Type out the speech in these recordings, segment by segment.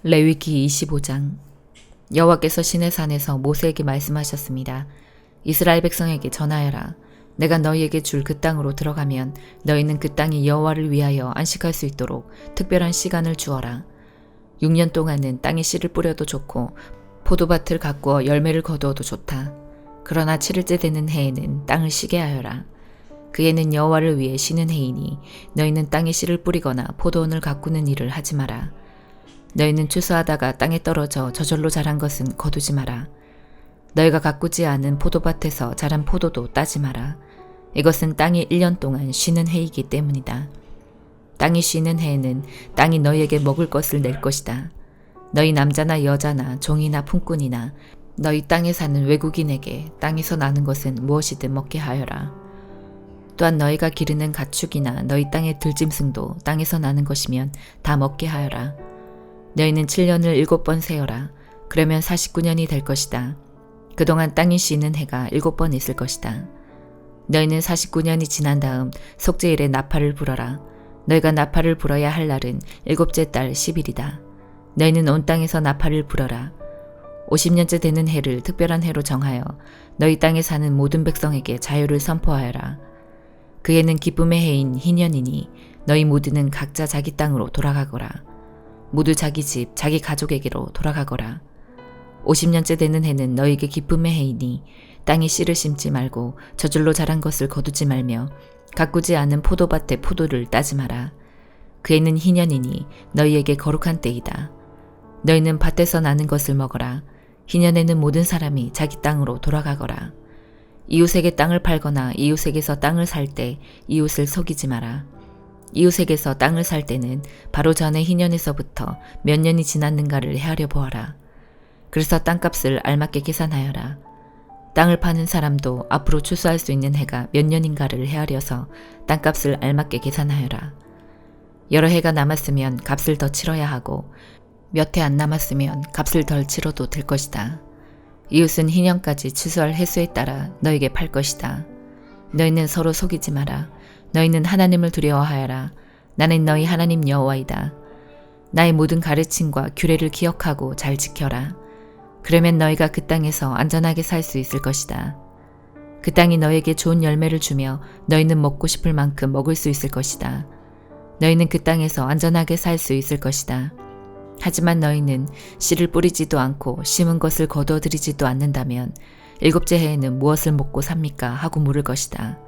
레위기 25장. 여호와께서 시내산에서 모세에게 말씀하셨습니다. 이스라엘 백성에게 전하여라. 내가 너희에게 줄 그 땅으로 들어가면 너희는 그 땅이 여호와를 위하여 안식할 수 있도록 특별한 시간을 주어라. 6년 동안은 땅에 씨를 뿌려도 좋고 포도밭을 가꾸어 열매를 거두어도 좋다. 그러나 7일째 되는 해에는 땅을 쉬게 하여라. 그 해는 여호와를 위해 쉬는 해이니 너희는 땅에 씨를 뿌리거나 포도원을 가꾸는 일을 하지 마라. 너희는 추수하다가 땅에 떨어져 저절로 자란 것은 거두지 마라. 너희가 가꾸지 않은 포도밭에서 자란 포도도 따지 마라. 이것은 땅이 1년 동안 쉬는 해이기 때문이다. 땅이 쉬는 해에는 땅이 너희에게 먹을 것을 낼 것이다. 너희 남자나 여자나 종이나 품꾼이나 너희 땅에 사는 외국인에게 땅에서 나는 것은 무엇이든 먹게 하여라. 또한 너희가 기르는 가축이나 너희 땅의 들짐승도 땅에서 나는 것이면 다 먹게 하여라. 너희는 7년을 7번 세어라. 그러면 49년이 될 것이다. 그동안 땅이 쉬는 해가 7번 있을 것이다. 너희는 49년이 지난 다음 속죄일에 나팔을 불어라. 너희가 나팔을 불어야 할 날은 7째 달 10일이다. 너희는 온 땅에서 나팔을 불어라. 50년째 되는 해를 특별한 해로 정하여 너희 땅에 사는 모든 백성에게 자유를 선포하여라. 그 해는 기쁨의 해인 희년이니 너희 모두는 각자 자기 땅으로 돌아가거라. 모두 자기 집, 자기 가족에게로 돌아가거라. 50년째 되는 해는 너희에게 기쁨의 해이니 땅에 씨를 심지 말고 저절로 자란 것을 거두지 말며 가꾸지 않은 포도밭의 포도를 따지 마라. 그 해는 희년이니 너희에게 거룩한 때이다. 너희는 밭에서 나는 것을 먹어라. 희년에는 모든 사람이 자기 땅으로 돌아가거라. 이웃에게 땅을 팔거나 이웃에게서 땅을 살 때 이웃을 속이지 마라. 이웃에게서 땅을 살 때는 바로 전에 희년에서부터 몇 년이 지났는가를 헤아려 보아라. 그래서 땅값을 알맞게 계산하여라. 땅을 파는 사람도 앞으로 추수할 수 있는 해가 몇 년인가를 헤아려서 땅값을 알맞게 계산하여라. 여러 해가 남았으면 값을 더 치러야 하고 몇 해 안 남았으면 값을 덜 치러도 될 것이다. 이웃은 희년까지 추수할 횟수에 따라 너에게 팔 것이다. 너희는 서로 속이지 마라. 너희는 하나님을 두려워하여라. 나는 너희 하나님 여호와이다. 나의 모든 가르침과 규례를 기억하고 잘 지켜라. 그러면 너희가 그 땅에서 안전하게 살 수 있을 것이다. 그 땅이 너에게 좋은 열매를 주며 너희는 먹고 싶을 만큼 먹을 수 있을 것이다. 너희는 그 땅에서 안전하게 살 수 있을 것이다. 하지만 너희는 씨를 뿌리지도 않고 심은 것을 거두어들이지도 않는다면 7째 해에는 무엇을 먹고 삽니까? 하고 물을 것이다.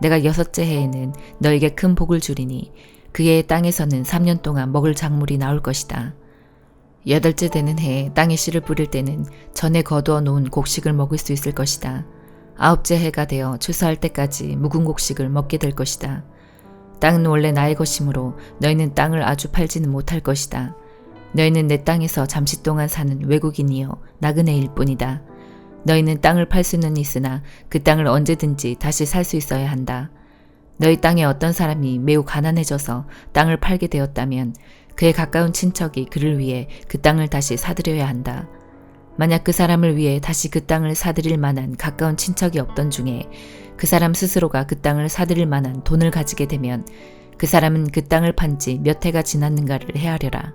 내가 6째 해에는 너에게 큰 복을 주리니 그 해의 땅에서는 3년 동안 먹을 작물이 나올 것이다. 8째 되는 해에 땅에 씨를 뿌릴 때는 전에 거두어 놓은 곡식을 먹을 수 있을 것이다. 9째 해가 되어 추수할 때까지 묵은 곡식을 먹게 될 것이다. 땅은 원래 나의 것이므로 너희는 땅을 아주 팔지는 못할 것이다. 너희는 내 땅에서 잠시 동안 사는 외국인이요 나그네일 뿐이다. 너희는 땅을 팔 수는 있으나 그 땅을 언제든지 다시 살 수 있어야 한다. 너희 땅에 어떤 사람이 매우 가난해져서 땅을 팔게 되었다면 그에 가까운 친척이 그를 위해 그 땅을 다시 사들여야 한다. 만약 그 사람을 위해 다시 그 땅을 사들일 만한 가까운 친척이 없던 중에 그 사람 스스로가 그 땅을 사들일 만한 돈을 가지게 되면 그 사람은 그 땅을 판 지 몇 해가 지났는가를 헤아려라.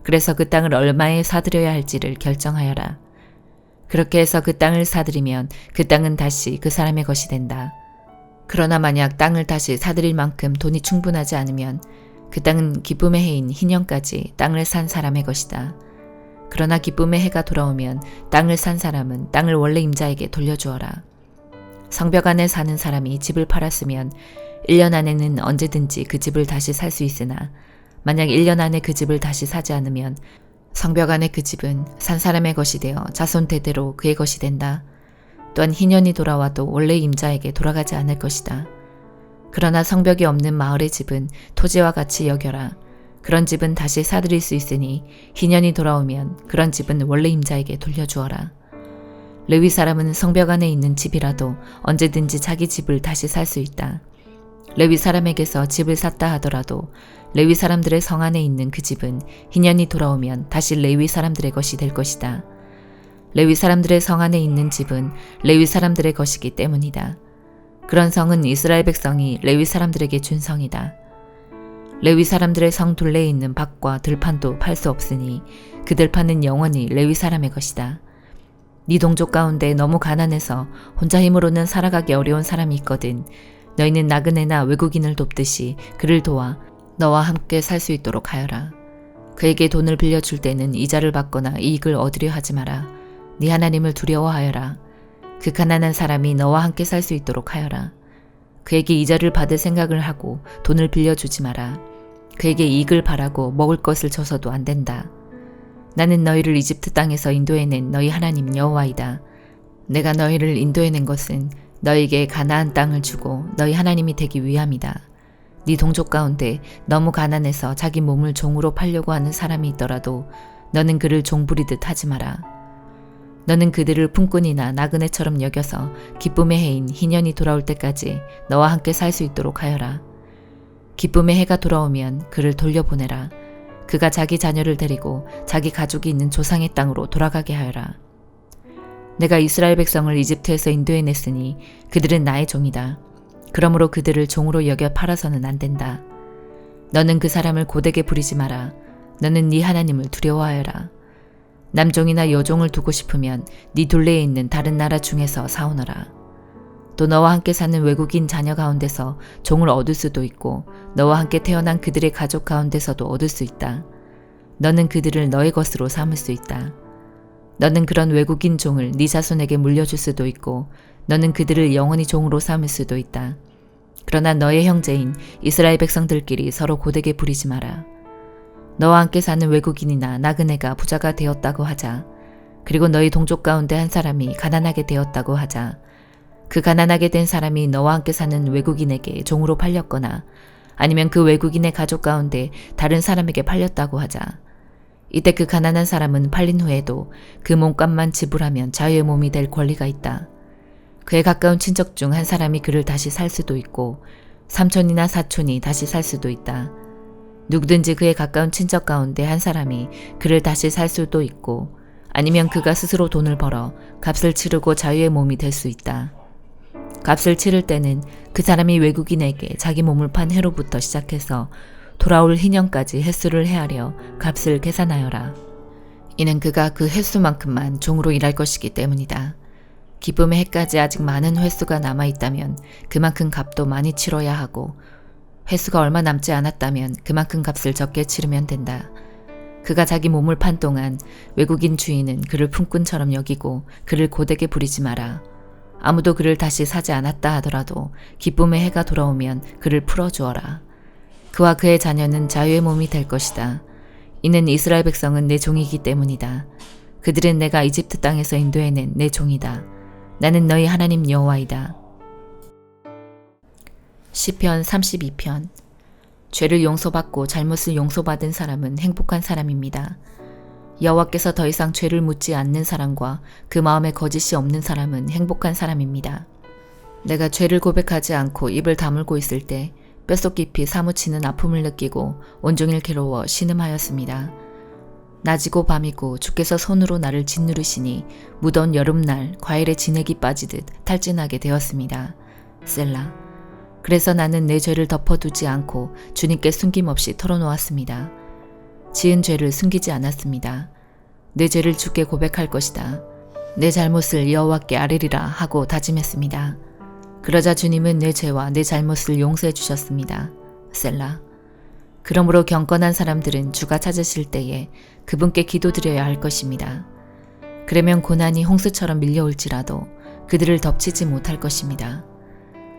그래서 그 땅을 얼마에 사들여야 할지를 결정하여라. 그렇게 해서 그 땅을 사들이면 그 땅은 다시 그 사람의 것이 된다. 그러나 만약 땅을 다시 사들일 만큼 돈이 충분하지 않으면 그 땅은 기쁨의 해인 희년까지 땅을 산 사람의 것이다. 그러나 기쁨의 해가 돌아오면 땅을 산 사람은 땅을 원래 임자에게 돌려주어라. 성벽 안에 사는 사람이 집을 팔았으면 1년 안에는 언제든지 그 집을 다시 살 수 있으나 만약 1년 안에 그 집을 다시 사지 않으면 성벽 안에 그 집은 산 사람의 것이 되어 자손 대대로 그의 것이 된다. 또한 희년이 돌아와도 원래 임자에게 돌아가지 않을 것이다. 그러나 성벽이 없는 마을의 집은 토지와 같이 여겨라. 그런 집은 다시 사들일 수 있으니 희년이 돌아오면 그런 집은 원래 임자에게 돌려주어라. 레위 사람은 성벽 안에 있는 집이라도 언제든지 자기 집을 다시 살 수 있다. 레위 사람에게서 집을 샀다 하더라도 레위 사람들의 성 안에 있는 그 집은 희년이 돌아오면 다시 레위 사람들의 것이 될 것이다. 레위 사람들의 성 안에 있는 집은 레위 사람들의 것이기 때문이다. 그런 성은 이스라엘 백성이 레위 사람들에게 준 성이다. 레위 사람들의 성 둘레에 있는 밭과 들판도 팔 수 없으니 그 들판은 영원히 레위 사람의 것이다. 네 동족 가운데 너무 가난해서 혼자 힘으로는 살아가기 어려운 사람이 있거든. 너희는 나그네나 외국인을 돕듯이 그를 도와 너와 함께 살 수 있도록 하여라. 그에게 돈을 빌려줄 때는 이자를 받거나 이익을 얻으려 하지 마라. 네 하나님을 두려워하여라. 그 가난한 사람이 너와 함께 살 수 있도록 하여라. 그에게 이자를 받을 생각을 하고 돈을 빌려주지 마라. 그에게 이익을 바라고 먹을 것을 줘서도 안 된다. 나는 너희를 이집트 땅에서 인도해낸 너희 하나님 여호와이다. 내가 너희를 인도해낸 것은 너희에게 가나안 땅을 주고 너희 하나님이 되기 위함이다. 네 동족 가운데 너무 가난해서 자기 몸을 종으로 팔려고 하는 사람이 있더라도 너는 그를 종부리듯 하지 마라. 너는 그들을 품꾼이나 나그네처럼 여겨서 기쁨의 해인 희년이 돌아올 때까지 너와 함께 살 수 있도록 하여라. 기쁨의 해가 돌아오면 그를 돌려보내라. 그가 자기 자녀를 데리고 자기 가족이 있는 조상의 땅으로 돌아가게 하여라. 내가 이스라엘 백성을 이집트에서 인도해냈으니 그들은 나의 종이다. 그러므로 그들을 종으로 여겨 팔아서는 안 된다. 너는 그 사람을 고되게 부리지 마라. 너는 네 하나님을 두려워하여라. 남종이나 여종을 두고 싶으면 네 둘레에 있는 다른 나라 중에서 사오너라. 또 너와 함께 사는 외국인 자녀 가운데서 종을 얻을 수도 있고 너와 함께 태어난 그들의 가족 가운데서도 얻을 수 있다. 너는 그들을 너의 것으로 삼을 수 있다. 너는 그런 외국인 종을 네 자손에게 물려줄 수도 있고 너는 그들을 영원히 종으로 삼을 수도 있다. 그러나 너의 형제인 이스라엘 백성들끼리 서로 고되게 부리지 마라. 너와 함께 사는 외국인이나 나그네가 부자가 되었다고 하자. 그리고 너희 동족 가운데 한 사람이 가난하게 되었다고 하자. 그 가난하게 된 사람이 너와 함께 사는 외국인에게 종으로 팔렸거나 아니면 그 외국인의 가족 가운데 다른 사람에게 팔렸다고 하자. 이때 그 가난한 사람은 팔린 후에도 그 몸값만 지불하면 자유의 몸이 될 권리가 있다. 그의 가까운 친척 중 한 사람이 그를 다시 살 수도 있고 삼촌이나 사촌이 다시 살 수도 있다. 누구든지 그의 가까운 친척 가운데 한 사람이 그를 다시 살 수도 있고 아니면 그가 스스로 돈을 벌어 값을 치르고 자유의 몸이 될 수 있다. 값을 치를 때는 그 사람이 외국인에게 자기 몸을 판 해로부터 시작해서 돌아올 희년까지 횟수를 헤아려 값을 계산하여라. 이는 그가 그 횟수만큼만 종으로 일할 것이기 때문이다. 기쁨의 해까지 아직 많은 횟수가 남아있다면 그만큼 값도 많이 치러야 하고 횟수가 얼마 남지 않았다면 그만큼 값을 적게 치르면 된다. 그가 자기 몸을 판 동안 외국인 주인은 그를 품꾼처럼 여기고 그를 고되게 부리지 마라. 아무도 그를 다시 사지 않았다 하더라도 기쁨의 해가 돌아오면 그를 풀어주어라. 그와 그의 자녀는 자유의 몸이 될 것이다. 이는 이스라엘 백성은 내 종이기 때문이다. 그들은 내가 이집트 땅에서 인도해낸 내 종이다. 나는 너희 하나님 여호와이다. 시편 32편. 죄를 용서받고 잘못을 용서받은 사람은 행복한 사람입니다. 여호와께서 더 이상 죄를 묻지 않는 사람과 그 마음에 거짓이 없는 사람은 행복한 사람입니다. 내가 죄를 고백하지 않고 입을 다물고 있을 때 뼛속 깊이 사무치는 아픔을 느끼고 온종일 괴로워 신음하였습니다. 낮이고 밤이고 주께서 손으로 나를 짓누르시니 무더운 여름날 과일에 진액이 빠지듯 탈진하게 되었습니다. 셀라. 그래서 나는 내 죄를 덮어두지 않고 주님께 숨김없이 털어놓았습니다. 지은 죄를 숨기지 않았습니다. 내 죄를 주께 고백할 것이다. 내 잘못을 여호와께 아뢰리라 하고 다짐했습니다. 그러자 주님은 내 죄와 내 잘못을 용서해 주셨습니다. 셀라. 그러므로 경건한 사람들은 주가 찾으실 때에 그분께 기도드려야 할 것입니다. 그러면 고난이 홍수처럼 밀려올지라도 그들을 덮치지 못할 것입니다.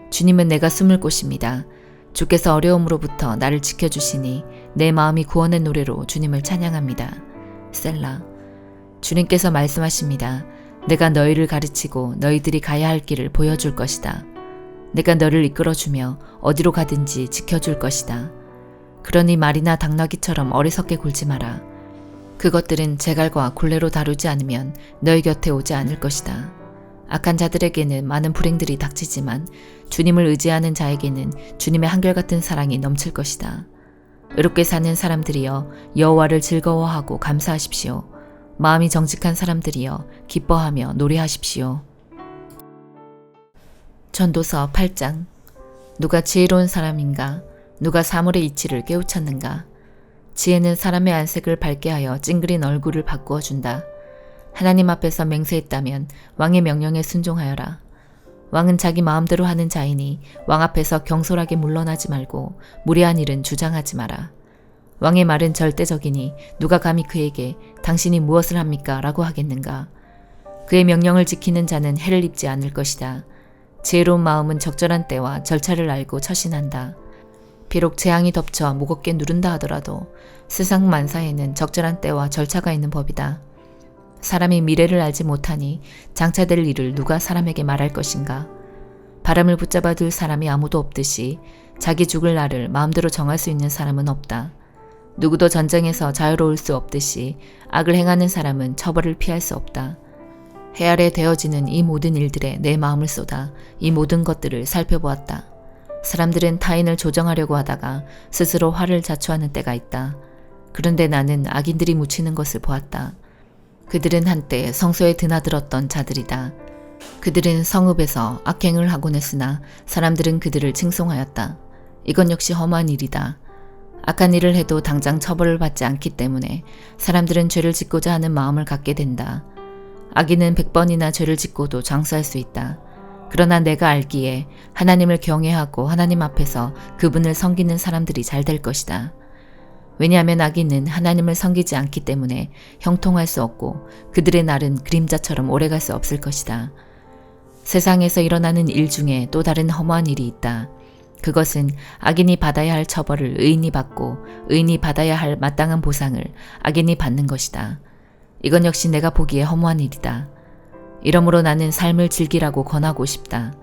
주님은 내가 숨을 곳입니다. 주께서 어려움으로부터 나를 지켜주시니 내 마음이 구원의 노래로 주님을 찬양합니다. 셀라. 주님께서 말씀하십니다. 내가 너희를 가르치고 너희들이 가야 할 길을 보여줄 것이다. 내가 너를 이끌어주며 어디로 가든지 지켜줄 것이다. 그러니 말이나 당나귀처럼 어리석게 굴지 마라. 그것들은 재갈과 굴레로 다루지 않으면 너희 곁에 오지 않을 것이다. 악한 자들에게는 많은 불행들이 닥치지만 주님을 의지하는 자에게는 주님의 한결같은 사랑이 넘칠 것이다. 의롭게 사는 사람들이여 여호와를 즐거워하고 감사하십시오. 마음이 정직한 사람들이여 기뻐하며 노래하십시오. 전도서 8장. 누가 지혜로운 사람인가? 누가 사물의 이치를 깨우쳤는가? 지혜는 사람의 안색을 밝게 하여 찡그린 얼굴을 바꾸어 준다. 하나님 앞에서 맹세했다면 왕의 명령에 순종하여라. 왕은 자기 마음대로 하는 자이니 왕 앞에서 경솔하게 물러나지 말고 무례한 일은 주장하지 마라. 왕의 말은 절대적이니 누가 감히 그에게 당신이 무엇을 합니까? 라고 하겠는가? 그의 명령을 지키는 자는 해를 입지 않을 것이다. 지혜로운 마음은 적절한 때와 절차를 알고 처신한다. 비록 재앙이 덮쳐 무겁게 누른다 하더라도 세상 만사에는 적절한 때와 절차가 있는 법이다. 사람이 미래를 알지 못하니 장차될 일을 누가 사람에게 말할 것인가? 바람을 붙잡아 둘 사람이 아무도 없듯이 자기 죽을 날을 마음대로 정할 수 있는 사람은 없다. 누구도 전쟁에서 자유로울 수 없듯이 악을 행하는 사람은 처벌을 피할 수 없다. 해 아래 되어지는 이 모든 일들에 내 마음을 쏟아 이 모든 것들을 살펴보았다. 사람들은 타인을 조정하려고 하다가 스스로 화를 자초하는 때가 있다. 그런데 나는 악인들이 묻히는 것을 보았다. 그들은 한때 성소에 드나들었던 자들이다. 그들은 성읍에서 악행을 하곤 했으나 사람들은 그들을 칭송하였다. 이건 역시 험한 일이다. 악한 일을 해도 당장 처벌을 받지 않기 때문에 사람들은 죄를 짓고자 하는 마음을 갖게 된다. 악인은 100번이나 죄를 짓고도 장수할 수 있다. 그러나 내가 알기에 하나님을 경외하고 하나님 앞에서 그분을 섬기는 사람들이 잘 될 것이다. 왜냐하면 악인은 하나님을 섬기지 않기 때문에 형통할 수 없고 그들의 날은 그림자처럼 오래갈 수 없을 것이다. 세상에서 일어나는 일 중에 또 다른 허무한 일이 있다. 그것은 악인이 받아야 할 처벌을 의인이 받고 의인이 받아야 할 마땅한 보상을 악인이 받는 것이다. 이건 역시 내가 보기에 허무한 일이다. 이러므로 나는 삶을 즐기라고 권하고 싶다.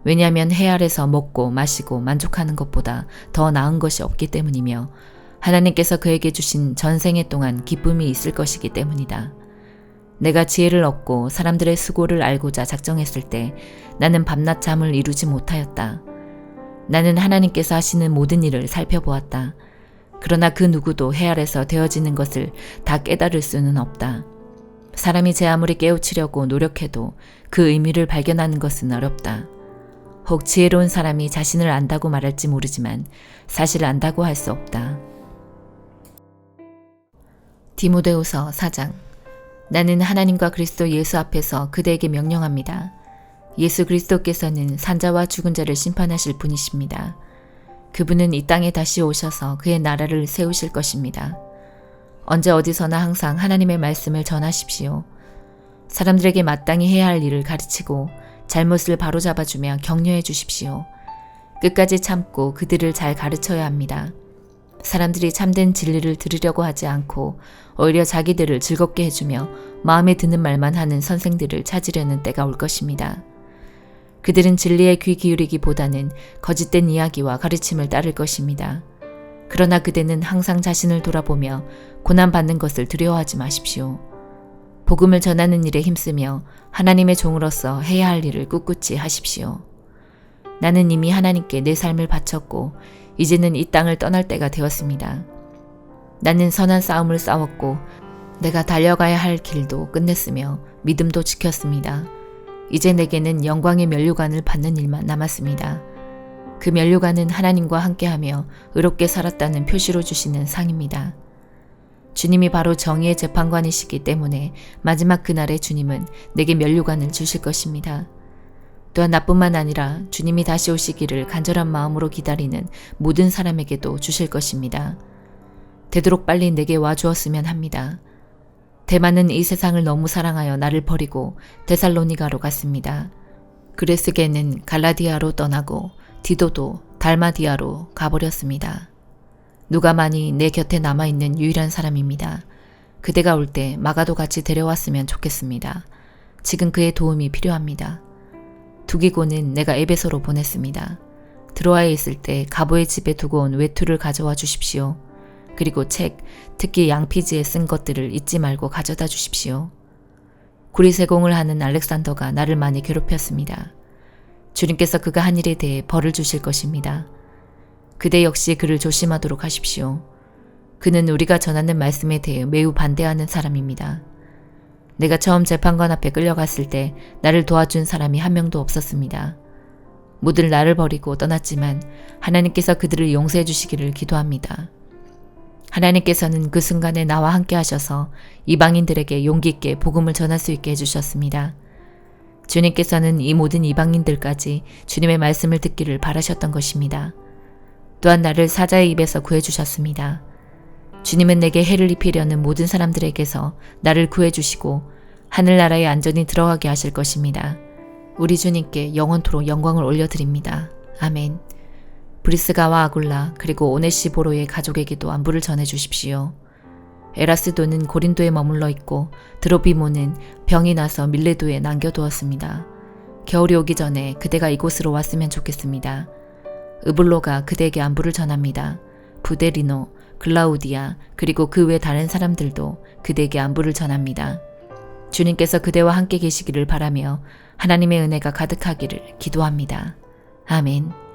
왜냐하면 해 아래서 먹고 마시고 만족하는 것보다 더 나은 것이 없기 때문이며 하나님께서 그에게 주신 전생애 동안 기쁨이 있을 것이기 때문이다. 내가 지혜를 얻고 사람들의 수고를 알고자 작정했을 때 나는 밤낮 잠을 이루지 못하였다. 나는 하나님께서 하시는 모든 일을 살펴보았다. 그러나 그 누구도 해 아래서 되어지는 것을 다 깨달을 수는 없다. 사람이 제 아무리 깨우치려고 노력해도 그 의미를 발견하는 것은 어렵다. 혹 지혜로운 사람이 자신을 안다고 말할지 모르지만 사실 안다고 할 수 없다. 디모데후서 4장. 나는 하나님과 그리스도 예수 앞에서 그대에게 명령합니다. 예수 그리스도께서는 산자와 죽은 자를 심판하실 분이십니다. 그분은 이 땅에 다시 오셔서 그의 나라를 세우실 것입니다. 언제 어디서나 항상 하나님의 말씀을 전하십시오. 사람들에게 마땅히 해야 할 일을 가르치고 잘못을 바로잡아주며 격려해 주십시오. 끝까지 참고 그들을 잘 가르쳐야 합니다. 사람들이 참된 진리를 들으려고 하지 않고 오히려 자기들을 즐겁게 해주며 마음에 드는 말만 하는 선생들을 찾으려는 때가 올 것입니다. 그들은 진리에 귀 기울이기보다는 거짓된 이야기와 가르침을 따를 것입니다. 그러나 그대는 항상 자신을 돌아보며 고난받는 것을 두려워하지 마십시오. 복음을 전하는 일에 힘쓰며 하나님의 종으로서 해야 할 일을 꿋꿋이 하십시오. 나는 이미 하나님께 내 삶을 바쳤고 이제는 이 땅을 떠날 때가 되었습니다. 나는 선한 싸움을 싸웠고 내가 달려가야 할 길도 끝냈으며 믿음도 지켰습니다. 이제 내게는 영광의 면류관을 받는 일만 남았습니다. 그 면류관은 하나님과 함께하며 의롭게 살았다는 표시로 주시는 상입니다. 주님이 바로 정의의 재판관이시기 때문에 마지막 그날에 주님은 내게 면류관을 주실 것입니다. 또한 나뿐만 아니라 주님이 다시 오시기를 간절한 마음으로 기다리는 모든 사람에게도 주실 것입니다. 되도록 빨리 내게 와주었으면 합니다. 데마는 이 세상을 너무 사랑하여 나를 버리고 데살로니가로 갔습니다. 그레스게는 갈라디아로 떠나고 디도도 달마디아로 가버렸습니다. 누가만이 내 곁에 남아있는 유일한 사람입니다. 그대가 올 때 마가도 같이 데려왔으면 좋겠습니다. 지금 그의 도움이 필요합니다. 두기고는 내가 에베소로 보냈습니다. 드로아에 있을 때 가보의 집에 두고 온 외투를 가져와 주십시오. 그리고 책, 특히 양피지에 쓴 것들을 잊지 말고 가져다 주십시오. 구리세공을 하는 알렉산더가 나를 많이 괴롭혔습니다. 주님께서 그가 한 일에 대해 벌을 주실 것입니다. 그대 역시 그를 조심하도록 하십시오. 그는 우리가 전하는 말씀에 대해 매우 반대하는 사람입니다. 내가 처음 재판관 앞에 끌려갔을 때 나를 도와준 사람이 한 명도 없었습니다. 모두 나를 버리고 떠났지만 하나님께서 그들을 용서해 주시기를 기도합니다. 하나님께서는 그 순간에 나와 함께 하셔서 이방인들에게 용기 있게 복음을 전할 수 있게 해주셨습니다. 주님께서는 이 모든 이방인들까지 주님의 말씀을 듣기를 바라셨던 것입니다. 또한 나를 사자의 입에서 구해주셨습니다. 주님은 내게 해를 입히려는 모든 사람들에게서 나를 구해주시고 하늘나라에 안전히 들어가게 하실 것입니다. 우리 주님께 영원토록 영광을 올려드립니다. 아멘. 브리스가와 아굴라 그리고 오네시보로의 가족에게도 안부를 전해주십시오. 에라스도는 고린도에 머물러 있고 드로비모는 병이 나서 밀레도에 남겨두었습니다. 겨울이 오기 전에 그대가 이곳으로 왔으면 좋겠습니다. 으블로가 그대에게 안부를 전합니다. 부데리노, 글라우디아 그리고 그 외 다른 사람들도 그대에게 안부를 전합니다. 주님께서 그대와 함께 계시기를 바라며 하나님의 은혜가 가득하기를 기도합니다. 아멘.